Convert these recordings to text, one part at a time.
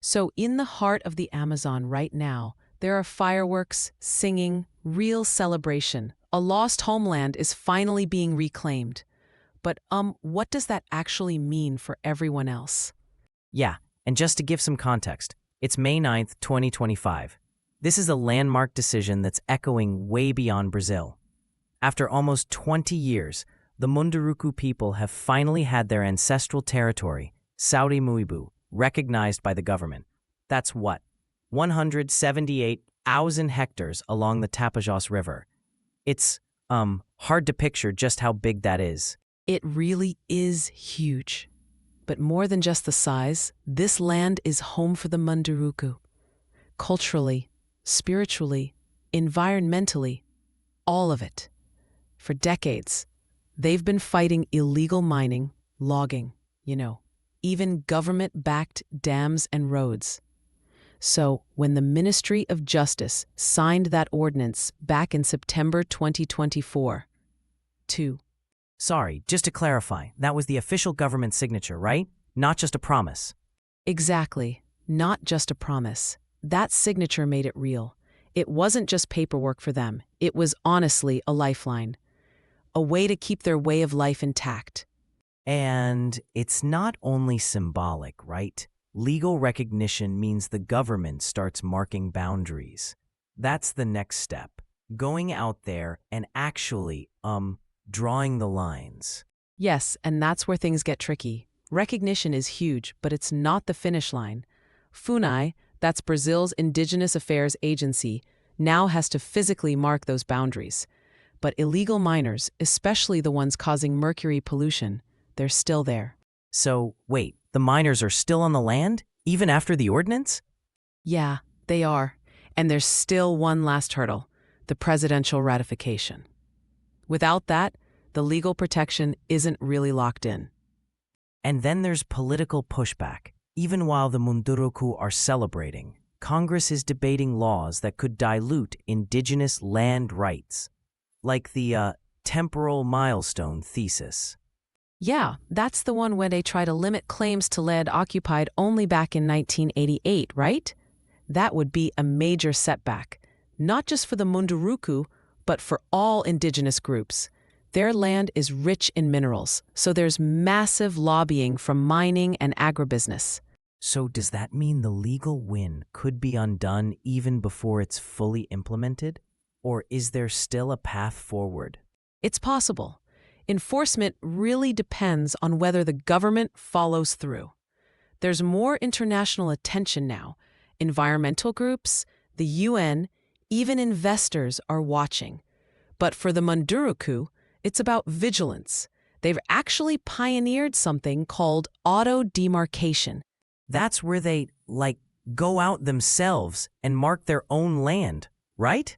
So, in the heart of the Amazon right now, there are fireworks, singing, real celebration. A lost homeland is finally being reclaimed. But, what does that actually mean for everyone else? Yeah, and just to give some context, it's May 9th, 2025. This is a landmark decision that's echoing way beyond Brazil. After almost 20 years, the Munduruku people have finally had their ancestral territory, Saudi Muibu, recognized by the government. That's what? 178,000 hectares along the Tapajós River. It's, hard to picture just how big that is. It really is huge. But more than just the size, this land is home for the Munduruku. Culturally, spiritually, environmentally, all of it. For decades, they've been fighting illegal mining, logging, even government-backed dams and roads. So, when the Ministry of Justice signed that ordinance back in September 2024, Sorry, just to clarify, that was the official government signature, right? Not just a promise. Exactly, not just a promise. That signature made it real. It wasn't just paperwork for them. It was honestly a lifeline, a way to keep their way of life intact. And it's not only symbolic, right? Legal recognition means the government starts marking boundaries. That's the next step. Going out there and actually, drawing the lines. Yes, and that's where things get tricky. Recognition is huge, but it's not the finish line. FUNAI, that's Brazil's Indigenous Affairs Agency, now has to physically mark those boundaries. But illegal miners, especially the ones causing mercury pollution, they're still there. So, wait, the miners are still on the land, even after the ordinance? Yeah, they are. And there's still one last hurdle, the presidential ratification. Without that, the legal protection isn't really locked in. And then there's political pushback. Even while the Munduruku are celebrating, Congress is debating laws that could dilute indigenous land rights, like the temporal milestone thesis. Yeah, that's the one where they try to limit claims to land occupied only back in 1988, right? That would be a major setback, not just for the Munduruku, but for all indigenous groups. Their land is rich in minerals, so there's massive lobbying from mining and agribusiness. So does that mean the legal win could be undone even before it's fully implemented? Or is there still a path forward? It's possible. Enforcement really depends on whether the government follows through. There's more international attention now. Environmental groups, the UN, even investors are watching. But for the Munduruku, it's about vigilance. They've actually pioneered something called auto-demarcation. That's where they, go out themselves and mark their own land, right?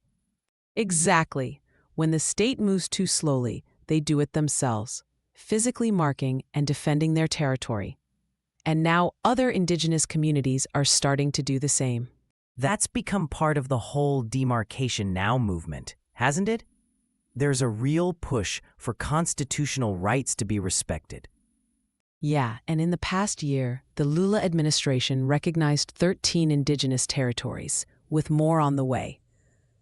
Exactly. When the state moves too slowly, they do it themselves, physically marking and defending their territory. And now other indigenous communities are starting to do the same. That's become part of the whole Demarcation Now movement, hasn't it? There's a real push for constitutional rights to be respected. Yeah, and in the past year, the Lula administration recognized 13 indigenous territories, with more on the way.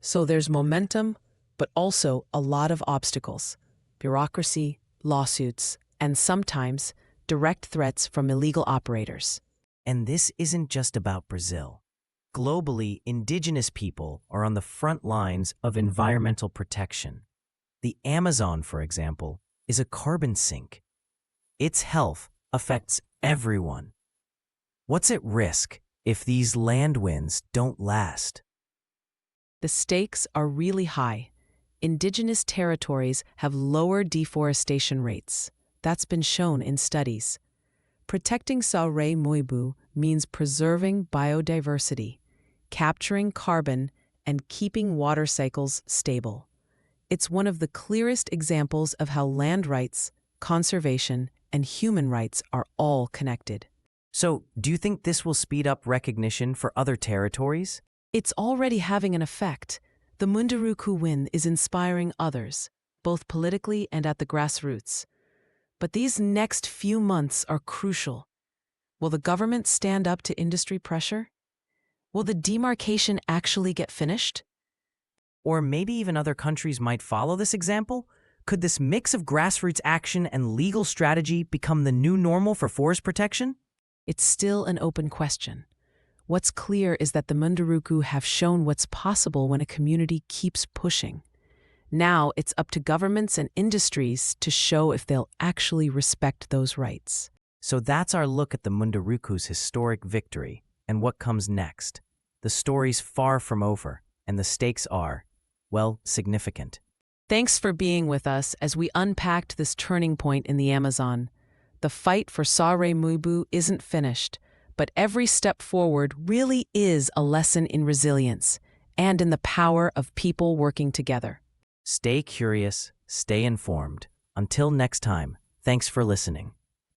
So there's momentum, but also a lot of obstacles. Bureaucracy, lawsuits, and sometimes direct threats from illegal operators. And this isn't just about Brazil. Globally, indigenous people are on the front lines of environmental protection. The Amazon, for example, is a carbon sink. Its health affects everyone. What's at risk if these land wins don't last? The stakes are really high. Indigenous territories have lower deforestation rates. That's been shown in studies. Protecting Saure Muibu means preserving biodiversity, capturing carbon, and keeping water cycles stable. It's one of the clearest examples of how land rights, conservation, and human rights are all connected. So, do you think this will speed up recognition for other territories? It's already having an effect. The Munduruku win is inspiring others, both politically and at the grassroots. But these next few months are crucial. Will the government stand up to industry pressure? Will the demarcation actually get finished? Or maybe even other countries might follow this example? Could this mix of grassroots action and legal strategy become the new normal for forest protection? It's still an open question. What's clear is that the Munduruku have shown what's possible when a community keeps pushing. Now it's up to governments and industries to show if they'll actually respect those rights. So that's our look at the Munduruku's historic victory and what comes next. The story's far from over, and the stakes are, well, significant. Thanks for being with us as we unpacked this turning point in the Amazon. The fight for Sare Mubu isn't finished, but every step forward really is a lesson in resilience and in the power of people working together. Stay curious, stay informed. Until next time, thanks for listening.